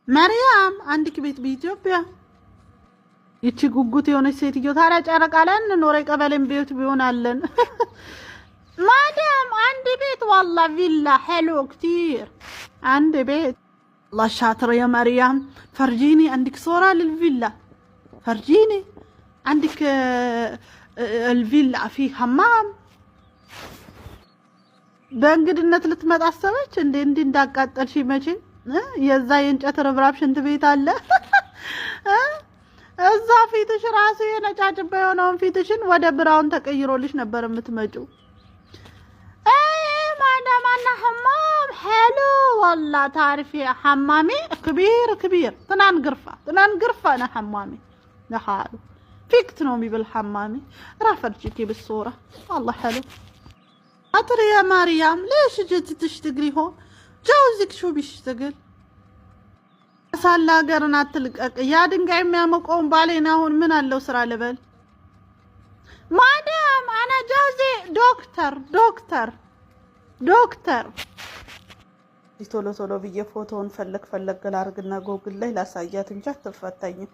مريم عندك بيت بإثيوبيا ይቺ ጉጉት የሆነች ሴትዮ ታዲያ ጨረቃ ላይ እንኖር ቀበሌም ቤት ቢሆን አለን ማዳም አንድ ቤት والله ቪላ حلو كتير عند بيت الله شاطر يا مريم فرجيني عندك صورة للفيلا فرجيني عندك الفيلا فيه حمام በእንግድነት ልትመጣ አሰበች እንዴ እንዳቃጠልሽ መቼ የዛ የእንጨት ረብራብ ሽንት ቤት አለ እዛ ፊትሽ ራሱ የነጫጭባ የሆነውን ፊትሽን ወደ ብራውን ተቀይሮልሽ ነበር የምትመጪው ማዳም انا حمام حلو والله تعرفي حمامي كبير تنان غرفه انا حمامي لحاله فيك تنومي بالحمامي رافرجيكي بالصوره والله حلو أطري يا مريم ليش جيتي تشتغلي هون جوزك شو بيشتغل ሳላ ገርና አትልቀቅ ያ ድንጋይ የሚያመቆም ባሌና አሁን ምን አለው ስራ ልበል ማዳም انا جوزي ዶክተር ቶሎ ብዬ ፎቶውን ፈለግ ላርግና ጎግል ላይ ላሳያት እንጂ አትፈታኝም